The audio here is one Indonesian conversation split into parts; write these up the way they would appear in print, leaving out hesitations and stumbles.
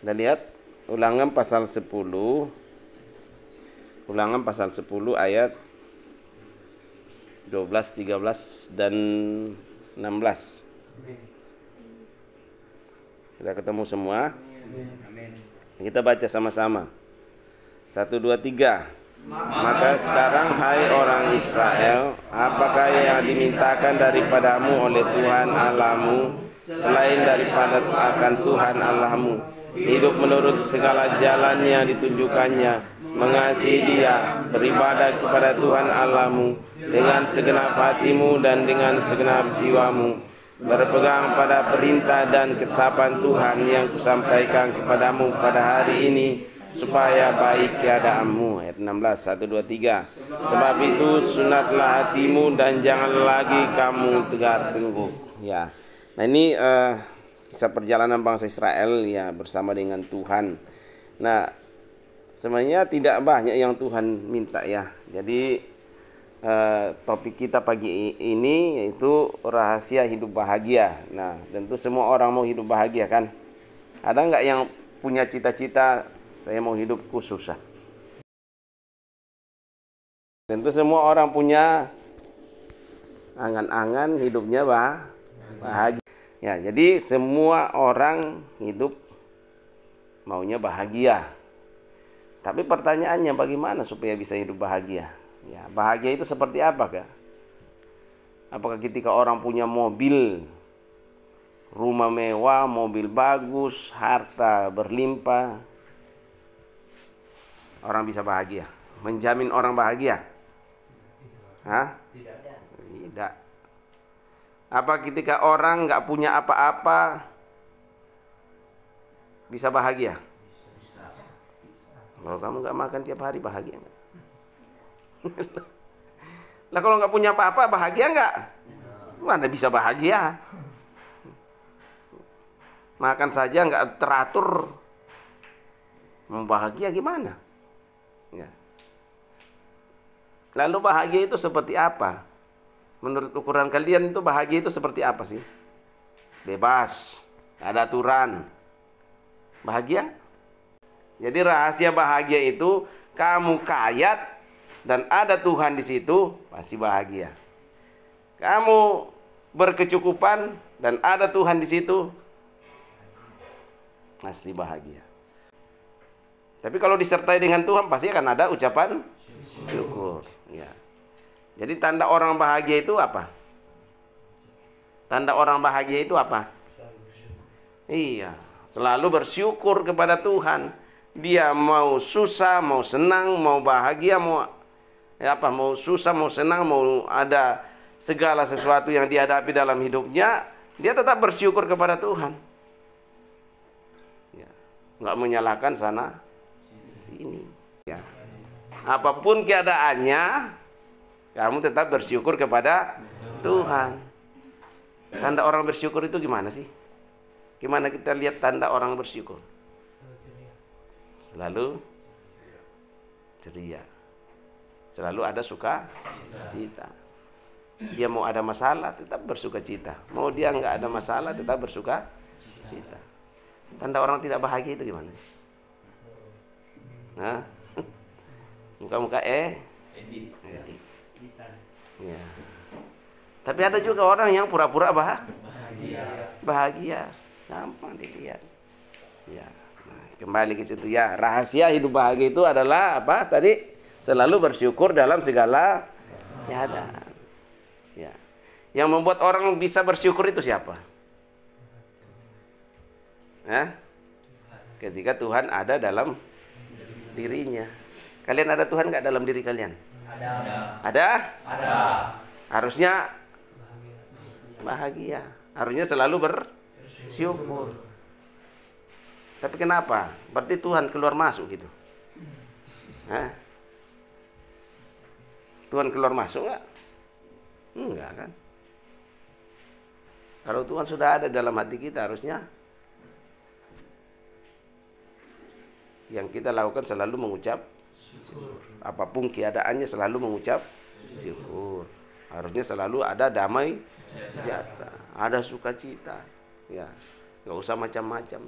Kita lihat Ulangan pasal 10. Ulangan pasal 10 ayat 12, 13 dan 16. Sudah ketemu semua? Amin. Kita baca sama-sama. 1, 2, 3. Maka sekarang hai orang Israel, apakah yang dimintakan daripadamu oleh Tuhan Allahmu selain daripada akan Tuhan Allahmu? Hidup menurut segala jalan yang ditunjukkannya, mengasihi Dia, beribadah kepada Tuhan Allahmu dengan segenap hatimu dan dengan segenap jiwamu, berpegang pada perintah dan ketetapan Tuhan yang kusampaikan kepadamu pada hari ini, supaya baik keadaanmu. Ayat 16, 1, 2, 3. Sebab itu sunatlah hatimu dan jangan lagi kamu tegar tengkuk. Ya. Nah ini kisah perjalanan bangsa Israel ya bersama dengan Tuhan. Nah sebenarnya tidak banyak yang Tuhan minta ya. Jadi topik kita pagi ini yaitu rahasia hidup bahagia. Nah tentu semua orang mau hidup bahagia kan. Ada nggak yang punya cita-cita saya mau hidupku susah? Tentu semua orang punya angan-angan hidupnya bahagia. Ya, jadi semua orang hidup maunya bahagia. Tapi pertanyaannya bagaimana supaya bisa hidup bahagia? Ya, bahagia itu seperti apa, Kak? Apakah ketika orang punya mobil, rumah mewah, mobil bagus, harta berlimpah, orang bisa bahagia? Menjamin orang bahagia? Hah? Tidak. Apa ketika orang nggak punya apa-apa bisa bahagia? Kalau kamu nggak makan tiap hari bahagia nggak? Lah kalau nggak punya apa-apa bahagia nggak? Mana bisa bahagia? Makan saja nggak teratur, mau bahagia gimana? Ya. Lalu bahagia itu seperti apa? Menurut ukuran kalian itu bahagia itu seperti apa sih? Bebas, ada aturan. Bahagia? Jadi rahasia bahagia itu kamu kaya dan ada Tuhan di situ, pasti bahagia. Kamu berkecukupan dan ada Tuhan di situ, pasti bahagia. Tapi kalau disertai dengan Tuhan pasti akan ada ucapan syukur. Ya. Jadi tanda orang bahagia itu apa? Tanda orang bahagia itu apa? Iya, selalu bersyukur kepada Tuhan. Dia mau susah, mau senang, mau bahagia, mau mau susah, mau senang, mau ada segala sesuatu yang dihadapi dalam hidupnya, dia tetap bersyukur kepada Tuhan. Ya, nggak menyalahkan sana sini. Ya. Apapun keadaannya, kamu tetap bersyukur kepada Tuhan. Tanda orang bersyukur itu gimana sih? Gimana kita lihat tanda orang bersyukur? Selalu ceria. Selalu ada sukacita. Dia mau ada masalah tetap bersukacita. Mau dia nggak ada masalah tetap bersukacita. Tanda orang tidak bahagia itu gimana? Nah, muka-muka Edi. Ya. Tapi ada juga orang yang pura-pura bahagia. Gampang dilihat. Ya. Nah, kembali ke situ ya. Rahasia hidup bahagia itu adalah apa? Tadi selalu bersyukur dalam segala keadaan. Ya. Yang membuat orang bisa bersyukur itu siapa? Ketika Tuhan ada dalam dirinya. Kalian ada Tuhan nggak dalam diri kalian? Ada? Harusnya bahagia. Harusnya selalu bersyukur. Tapi kenapa? Berarti Tuhan keluar masuk gitu. Tuhan keluar masuk nggak? Enggak kan? Kalau Tuhan sudah ada dalam hati kita, harusnya yang kita lakukan selalu mengucap syukur. Apapun keadaannya selalu mengucap syukur. Harusnya selalu ada damai sejahtera, ada sukacita. Ya, nggak usah macam-macam.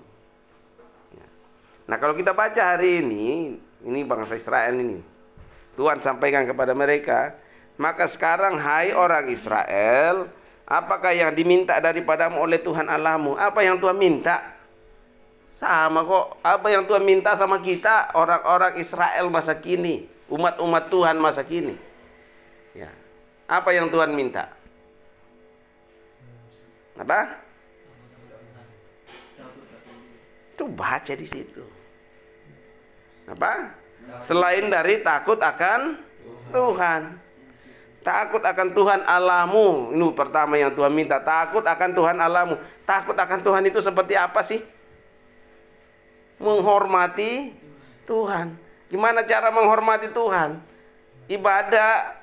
Nah, kalau kita baca hari ini bangsa Israel ini, Tuhan sampaikan kepada mereka, maka sekarang hai orang Israel, apakah yang diminta daripadamu oleh Tuhan Allahmu? Apa yang Tuhan minta? Sama kok. Apa yang Tuhan minta sama kita, orang-orang Israel masa kini, umat-umat Tuhan masa kini. Ya. Apa yang Tuhan minta? Apa? Itu baca di situ. Apa? Selain dari takut akan Tuhan. Takut akan Tuhan Allahmu. Ini pertama yang Tuhan minta. Takut akan Tuhan Allahmu. Takut akan Tuhan itu seperti apa sih? Menghormati Tuhan. Gimana cara menghormati Tuhan? Ibadah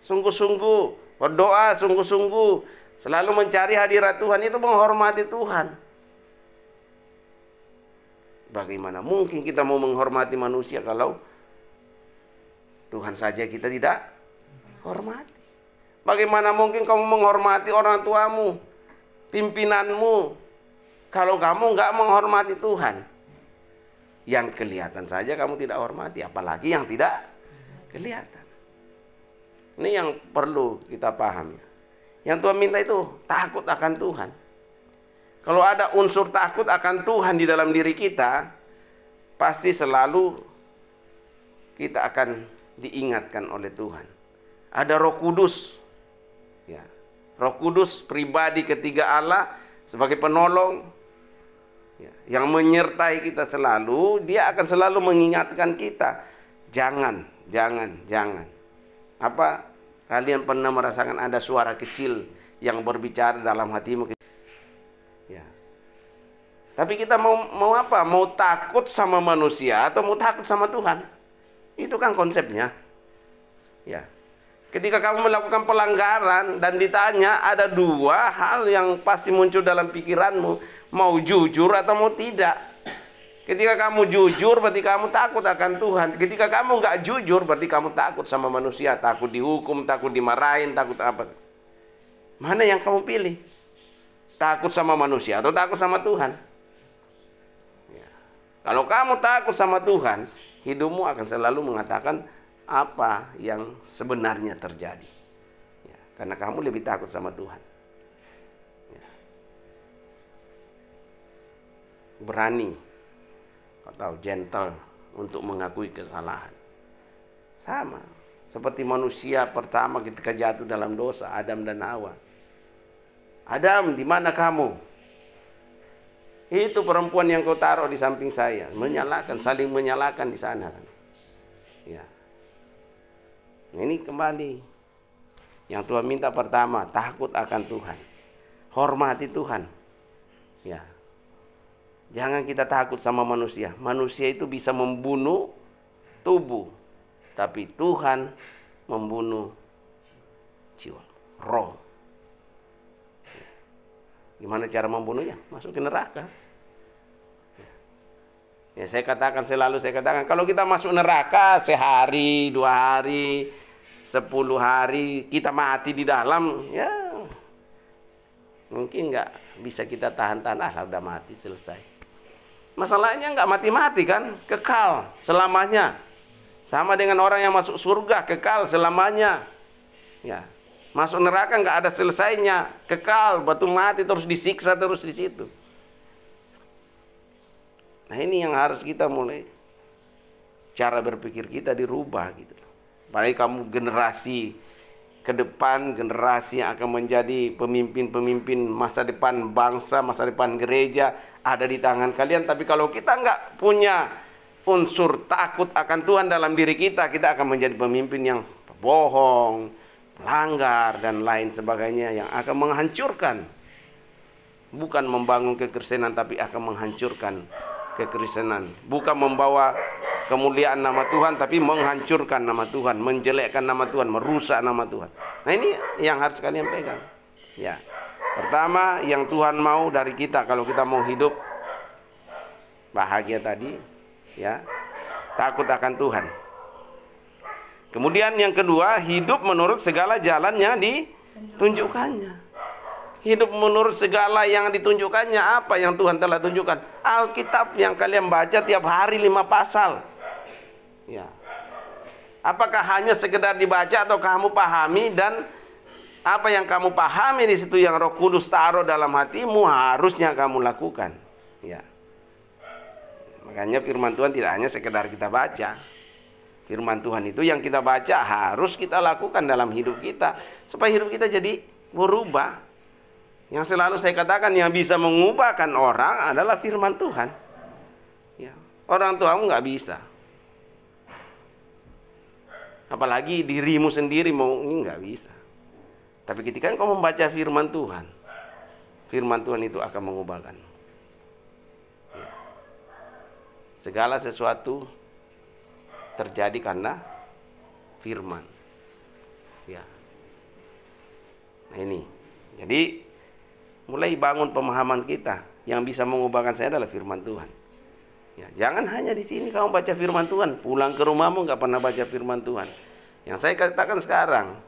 sungguh-sungguh, berdoa sungguh-sungguh, selalu mencari hadirat Tuhan, itu menghormati Tuhan. Bagaimana mungkin kita mau menghormati manusia kalau Tuhan saja kita tidak hormati? Bagaimana mungkin kamu menghormati orang tuamu, pimpinanmu, kalau kamu nggak menghormati Tuhan? Yang kelihatan saja kamu tidak hormati, apalagi yang tidak kelihatan. Ini yang perlu kita pahami. Yang Tuhan minta itu takut akan Tuhan. Kalau ada unsur takut akan Tuhan di dalam diri kita, pasti selalu kita akan diingatkan oleh Tuhan. Ada Roh Kudus, ya, Roh Kudus pribadi ketiga Allah sebagai penolong, ya, yang menyertai kita selalu. Dia akan selalu mengingatkan kita, jangan. Apa? Kalian pernah merasakan ada suara kecil yang berbicara dalam hatimu? Ya. Tapi kita mau apa? Mau takut sama manusia atau mau takut sama Tuhan? Itu kan konsepnya. Ya. Ketika kamu melakukan pelanggaran dan ditanya, ada dua hal yang pasti muncul dalam pikiranmu, mau jujur atau mau tidak. Ketika kamu jujur berarti kamu takut akan Tuhan. Ketika kamu nggak jujur berarti kamu takut sama manusia, takut dihukum, takut dimarahin, takut apa. Mana yang kamu pilih? Takut sama manusia atau takut sama Tuhan? Ya. Kalau kamu takut sama Tuhan, hidupmu akan selalu mengatakan apa yang sebenarnya terjadi. Ya. Karena kamu lebih takut sama Tuhan. Ya. Berani atau gentle untuk mengakui kesalahan. Sama seperti manusia pertama ketika jatuh dalam dosa, Adam dan Hawa. Adam, di mana kamu? Itu perempuan yang kau taruh di samping saya. Menyalahkan, saling menyalahkan di sana. Ya. Ini kembali. Yang Tuhan minta pertama, takut akan Tuhan. Hormati Tuhan. Ya. Jangan kita takut sama manusia. Manusia itu bisa membunuh tubuh. Tapi Tuhan membunuh jiwa, roh. Gimana cara membunuhnya? Masuk ke neraka. Ya, saya katakan kalau kita masuk neraka sehari, 2 hari, 10 hari, kita mati di dalam, ya mungkin nggak bisa kita tahan-tahan. Udah mati, selesai. Masalahnya nggak mati-mati kan, kekal selamanya. Sama dengan orang yang masuk surga, kekal selamanya. Ya. Masuk neraka nggak ada selesainya, kekal, batu mati terus disiksa terus di situ. Nah, ini yang harus kita mulai cara berpikir kita dirubah gitu. Apalagi kamu generasi ke depan, generasi yang akan menjadi pemimpin-pemimpin masa depan bangsa, masa depan gereja ada di tangan kalian. Tapi kalau kita nggak punya unsur takut akan Tuhan dalam diri kita, kita akan menjadi pemimpin yang bohong, pelanggar dan lain sebagainya yang akan menghancurkan, bukan membangun kekristenan tapi akan menghancurkan kekristenan, bukan membawa kemuliaan nama Tuhan tapi menghancurkan nama Tuhan, menjelekkan nama Tuhan, merusak nama Tuhan. Nah, ini yang harus kalian pegang. Ya. Pertama, yang Tuhan mau dari kita kalau kita mau hidup bahagia tadi, ya, takut akan Tuhan. Kemudian yang kedua, hidup menurut segala jalan yang ditunjukkannya. Hidup menurut segala yang ditunjukkannya. Apa yang Tuhan telah tunjukkan? Alkitab yang kalian baca tiap hari 5 pasal. Ya. Apakah hanya sekedar dibaca atau kamu pahami, dan apa yang kamu pahami di situ yang Roh Kudus taruh dalam hatimu harusnya kamu lakukan. Ya. Makanya firman Tuhan tidak hanya sekedar kita baca. Firman Tuhan itu yang kita baca harus kita lakukan dalam hidup kita supaya hidup kita jadi berubah. Yang selalu saya katakan, yang bisa mengubahkan orang adalah firman Tuhan. Ya. Orang tuamu nggak bisa. Apalagi dirimu sendiri mau, ini nggak bisa. Tapi ketika engkau membaca firman Tuhan itu akan mengubahkan. Ya. Segala sesuatu terjadi karena firman. Ya. Nah ini. Jadi mulai bangun pemahaman kita, yang bisa mengubahkan saya adalah firman Tuhan. Ya, jangan hanya di sini kamu baca firman Tuhan, pulang ke rumahmu nggak pernah baca firman Tuhan. Yang saya katakan sekarang,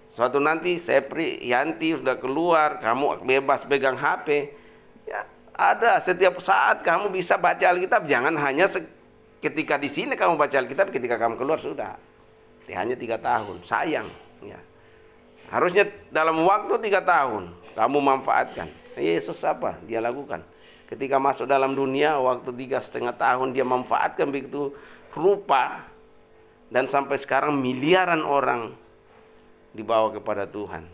suatu nanti Sepri, Yanti sudah keluar, kamu bebas pegang HP, ya ada setiap saat kamu bisa baca Alkitab. Jangan hanya ketika di sini kamu baca Alkitab, ketika kamu keluar sudah. Hanya 3 tahun, sayang. Ya. Harusnya dalam waktu 3 tahun kamu manfaatkan. Yesus apa? Dia lakukan. Ketika masuk dalam dunia, waktu 3,5 tahun dia manfaatkan begitu rupa. Dan sampai sekarang miliaran orang dibawa kepada Tuhan.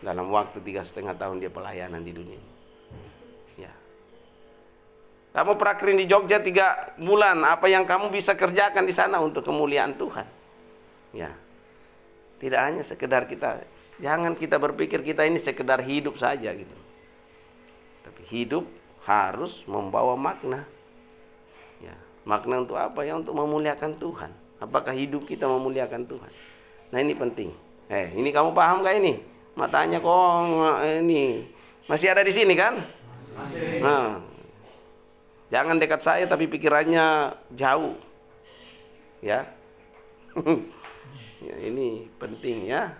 Dalam waktu 3,5 tahun dia pelayanan di dunia. Ya. Kamu prakrin di Jogja 3 bulan. Apa yang kamu bisa kerjakan di sana untuk kemuliaan Tuhan? Ya. Tidak hanya sekedar kita, jangan kita berpikir kita ini sekedar hidup saja gitu. Tapi hidup harus membawa makna. Ya, makna untuk apa? Ya untuk memuliakan Tuhan. Apakah hidup kita memuliakan Tuhan? Nah ini penting. Ini kamu paham gak ini? Matanya kok ini masih ada di sini kan? Masih. Nah, jangan dekat saya tapi pikirannya jauh. Ya. Ya, ini penting ya.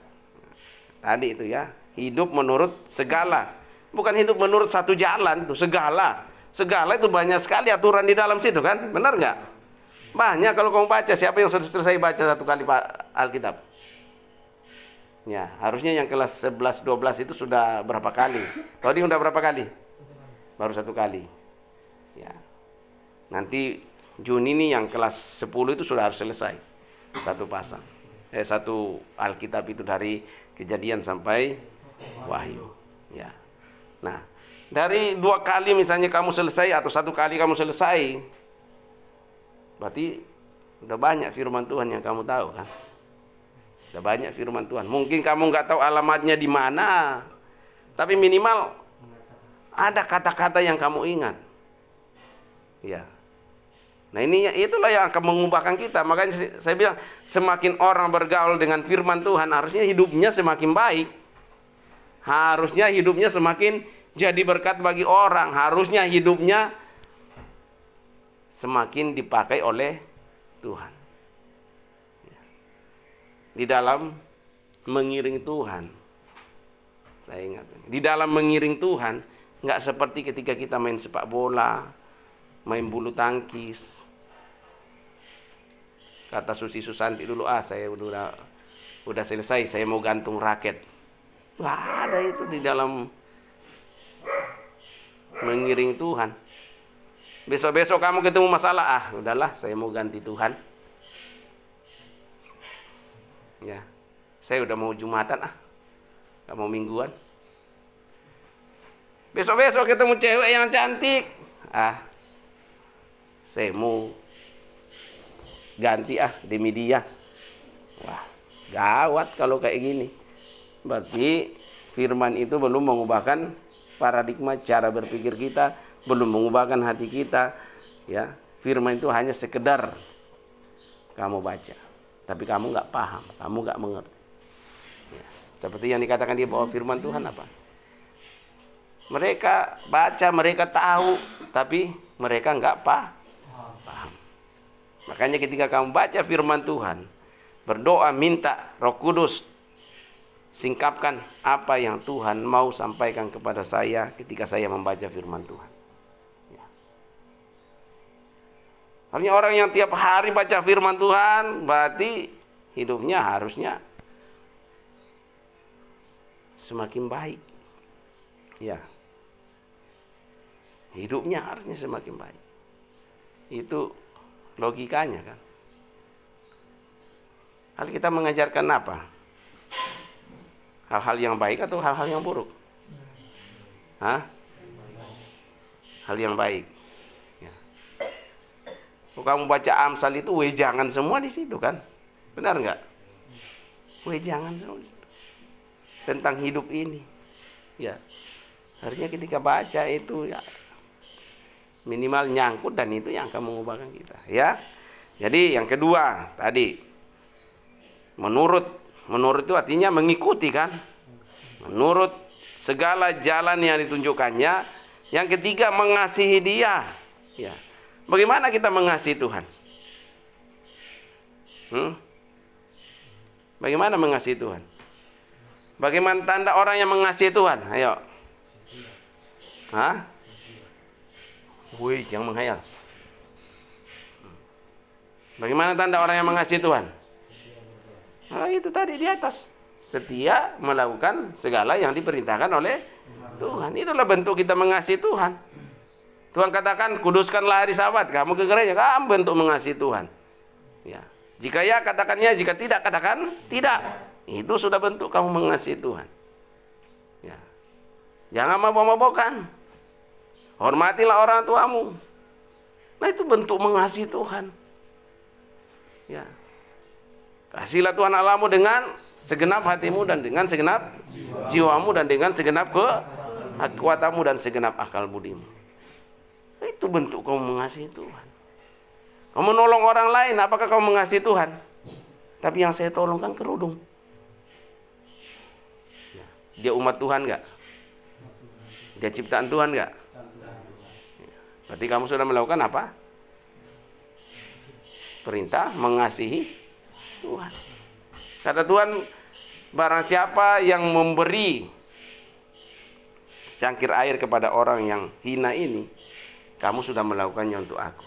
Tadi itu ya, hidup menurut segala. Bukan hidup menurut satu jalan, itu segala. Segala itu banyak sekali aturan di dalam situ kan? Benar nggak? Banyak kalau kamu baca. Siapa yang sudah selesai baca 1 kali Alkitab? Ya, harusnya yang kelas 11, 12 itu sudah berapa kali? Tadi udah berapa kali? Baru 1 kali. Ya. Nanti Juni ini yang kelas 10 itu sudah harus selesai. 1 pasang. 1 Alkitab itu dari Kejadian sampai Wahyu. Ya. Nah, dari 2 kali misalnya kamu selesai atau 1 kali kamu selesai, berarti udah banyak firman Tuhan yang kamu tahu kan? Udah banyak firman Tuhan. Mungkin kamu nggak tahu alamatnya di mana, tapi minimal ada kata-kata yang kamu ingat. Ya. Nah ini itulah yang akan mengubahkan kita. Makanya saya bilang semakin orang bergaul dengan firman Tuhan, harusnya hidupnya semakin baik. Harusnya hidupnya semakin jadi berkat bagi orang. Harusnya hidupnya semakin dipakai oleh Tuhan. Di dalam mengiring Tuhan. Saya ingat. Di dalam mengiring Tuhan, nggak seperti ketika kita main sepak bola, main bulu tangkis. Kata Susi Susanti dulu, saya udah selesai, saya mau gantung raket. Wah, ada itu di dalam mengiring Tuhan. Besok-besok kamu ketemu masalah, udahlah, saya mau ganti Tuhan. Ya, saya udah mau Jumatan, gak mau mingguan. Besok-besok ketemu cewek yang cantik, saya mau ganti demi dia. Wah, gawat kalau kayak gini. Berarti firman itu belum mengubahkan paradigma cara berpikir kita, belum mengubahkan hati kita. Ya, firman itu hanya sekedar kamu baca, tapi kamu nggak paham, kamu nggak mengerti. Ya, seperti yang dikatakan dia bahwa firman Tuhan apa? Mereka baca, mereka tahu, tapi mereka nggak paham. Makanya ketika kamu baca firman Tuhan, berdoa minta Roh Kudus singkapkan apa yang Tuhan mau sampaikan kepada saya ketika saya membaca firman Tuhan. Ya. Artinya orang yang tiap hari baca firman Tuhan, berarti hidupnya harusnya semakin baik. Ya. Hidupnya harusnya semakin baik. Itu logikanya kan. Kita mengajarkan apa? Hal-hal yang baik atau hal-hal yang buruk? Hah? Hal yang baik. Ya. Kalau kamu baca Amsal itu wejangan semua di situ kan? Benar nggak? Wejangan semua di situ. Tentang hidup ini. Ya. Harusnya ketika baca itu ya minimal nyangkut, dan itu yang akan mengubahkan kita. Ya. Jadi yang kedua tadi, menurut itu artinya mengikuti kan? Menurut segala jalan yang ditunjukkannya. Yang ketiga, mengasihi Dia. Ya. Bagaimana kita mengasihi Tuhan? Bagaimana mengasihi Tuhan? Bagaimana tanda orang yang mengasihi Tuhan? Ayo. Hah? Wih, yang menghayal. Bagaimana tanda orang yang mengasihi Tuhan? Nah, itu tadi di atas. Setia melakukan segala yang diperintahkan oleh Tuhan. Itulah bentuk kita mengasihi Tuhan. Tuhan katakan, kuduskanlah hari Sabat. Kamu ke gereja, kamu bentuk mengasihi Tuhan. Ya. Jika ya, katakan ya. Jika tidak, katakan tidak. Itu sudah bentuk kamu mengasihi Tuhan. Ya. Jangan mabok-mabokan. Hormatilah orang tuamu. Nah, itu bentuk mengasihi Tuhan. Ya. Kasihlah Tuhan Allahmu dengan segenap hatimu dan dengan segenap jiwamu dan dengan segenap kekuatanmu dan segenap akal budimu. Itu bentuk kamu mengasihi Tuhan. Kamu menolong orang lain, apakah kamu mengasihi Tuhan? Tapi yang saya tolong kan kerudung. Dia umat Tuhan enggak? Dia ciptaan Tuhan enggak? Berarti kamu sudah melakukan apa? Perintah mengasihi Tuhan. Kata Tuhan, barang siapa yang memberi secangkir air kepada orang yang hina ini, kamu sudah melakukannya untuk aku.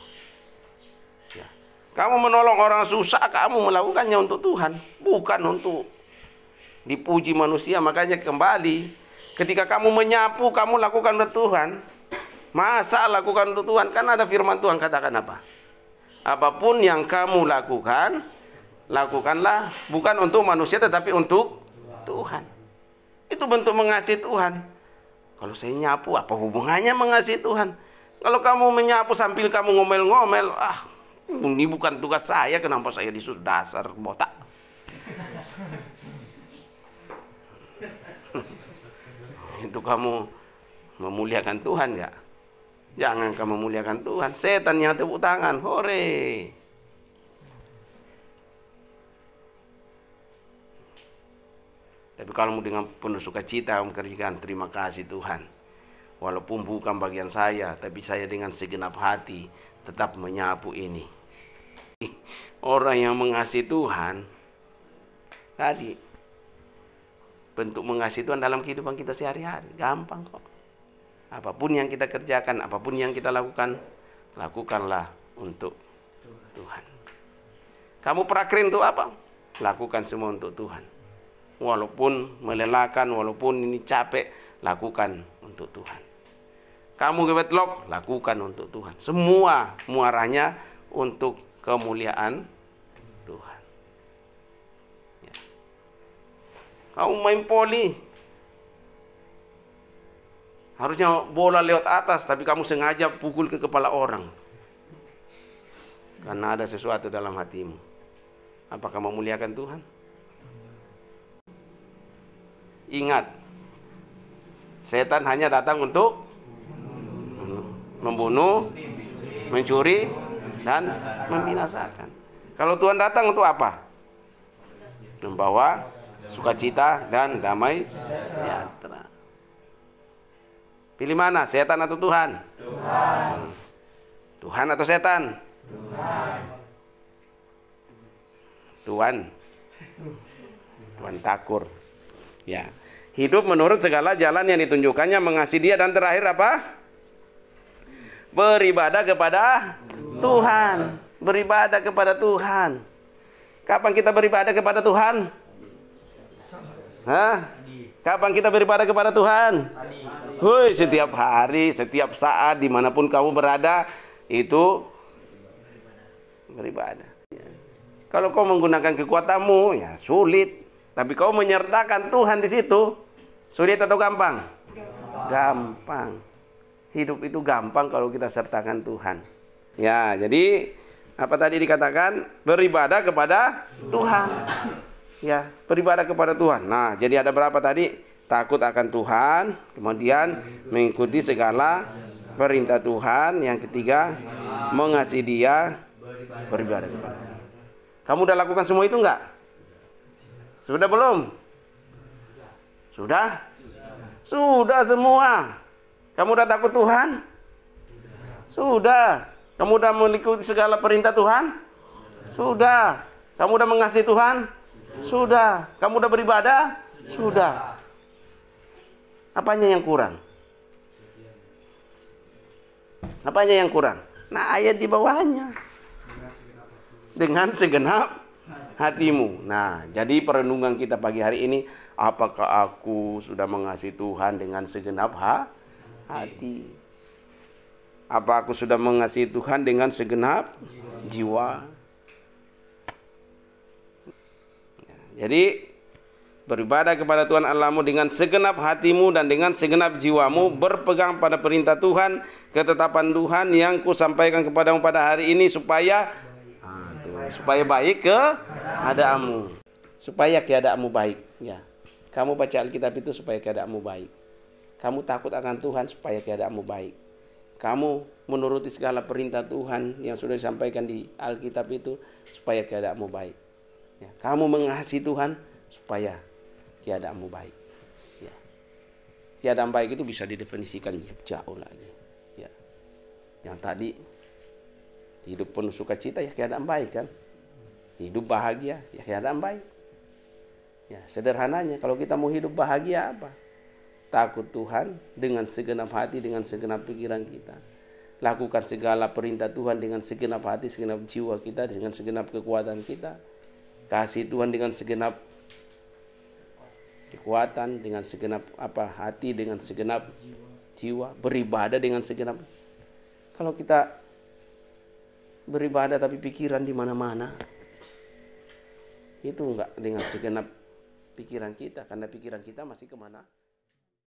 Ya. Kamu menolong orang susah, kamu melakukannya untuk Tuhan, bukan untuk dipuji manusia. Makanya kembali, ketika kamu menyapu, kamu lakukan untuk Tuhan. Masa lakukan untuk Tuhan? Kan ada firman Tuhan katakan apa? Apapun yang kamu lakukan, lakukanlah bukan untuk manusia tetapi untuk Tuhan. Itu bentuk mengasihi Tuhan. Kalau saya nyapu, apa hubungannya mengasihi Tuhan? Kalau kamu menyapu sambil kamu ngomel-ngomel, ini bukan tugas saya, kenapa saya disuruh, dasar botak. Itu kamu memuliakan Tuhan enggak? Jangan kamu memuliakan Tuhan. Setan yang tepuk tangan, hore. Tapi kalau dengan penuh sukacita mengerjakan, terima kasih Tuhan. Walaupun bukan bagian saya, tapi saya dengan segenap hati tetap menyapu ini. Orang yang mengasihi Tuhan, tadi bentuk mengasihi Tuhan dalam kehidupan kita sehari-hari, gampang kok. Apapun yang kita kerjakan, apapun yang kita lakukan, lakukanlah untuk Tuhan. Kamu prakrin untuk apa? Lakukan semua untuk Tuhan. Walaupun melelahkan, walaupun ini capek, lakukan untuk Tuhan. Kamu gebetlok, lakukan untuk Tuhan. Semua muaranya untuk kemuliaan Tuhan. Ya. Kamu main poli, harusnya bola lewat atas, tapi kamu sengaja pukul ke kepala orang. Karena ada sesuatu dalam hatimu. Apakah memuliakan Tuhan? Ingat, setan hanya datang untuk membunuh, mencuri, dan membinasakan. Kalau Tuhan datang untuk apa? Membawa sukacita dan damai sejahtera. Pilih mana, setan atau Tuhan? Tuhan. Tuhan atau setan? Tuhan. Tuhan. Tuhan takur. Ya. Hidup menurut segala jalan yang ditunjukkannya, mengasihi Dia, dan terakhir apa? Beribadah kepada Tuhan. Beribadah kepada Tuhan. Kapan kita beribadah kepada Tuhan? Hah? Kapan kita beribadah kepada Tuhan? Hui, setiap hari, setiap saat, dimanapun kamu berada, itu beribadah. Kalau kau menggunakan kekuatanmu, ya sulit. Tapi kau menyertakan Tuhan di situ, sulit atau gampang? Gampang. Hidup itu gampang kalau kita sertakan Tuhan. Ya, jadi apa tadi dikatakan? Beribadah kepada Tuhan. Ya, beribadah kepada Tuhan. Nah, jadi ada berapa tadi? Takut akan Tuhan, kemudian mengikuti segala perintah Tuhan. Yang ketiga, mengasihi Dia, beribadah kepada Tuhan. Kamu udah lakukan semua itu enggak? Sudah belum? Sudah? Sudah semua. Kamu udah takut Tuhan? Sudah. Kamu udah mengikuti segala perintah Tuhan? Sudah. Kamu udah mengasihi Tuhan? Sudah. Kamu udah beribadah? Sudah. Apanya yang kurang? Apanya yang kurang? Nah, ayat di bawahnya. Dengan segenap hatimu. Nah, jadi perenungan kita pagi hari ini, apakah aku sudah mengasihi Tuhan dengan segenap hati? Apa aku sudah mengasihi Tuhan dengan segenap jiwa? Jadi beribadah kepada Tuhan Allahmu dengan segenap hatimu dan dengan segenap jiwamu, berpegang pada perintah Tuhan, ketetapan Tuhan yang kusampaikan kepadamu pada hari ini, supaya baik keadaanmu. Supaya keadaanmu baik. Ya. Kamu baca Alkitab itu supaya keadaanmu baik. Kamu takut akan Tuhan supaya keadaanmu baik. Kamu menuruti segala perintah Tuhan yang sudah disampaikan di Alkitab itu supaya keadaanmu baik. Ya. Kamu mengasihi Tuhan supaya keadaanmu baik. Ya. Keadaan baik itu bisa didefinisikan jauh lagi. Ya. Yang tadi hidup penuh sukacita, ya keadaan baik kan. Hidup bahagia, ya keadaan baik. Ya, sederhananya kalau kita mau hidup bahagia apa? Takut Tuhan dengan segenap hati, dengan segenap pikiran kita. Lakukan segala perintah Tuhan dengan segenap hati, segenap jiwa kita, dengan segenap kekuatan kita. Kasih Tuhan dengan segenap kekuatan, dengan segenap hati, dengan segenap jiwa. Beribadah dengan segenap. Kalau kita beribadah tapi pikiran di mana-mana, itu enggak dengan segenap pikiran kita, karena pikiran kita masih kemana?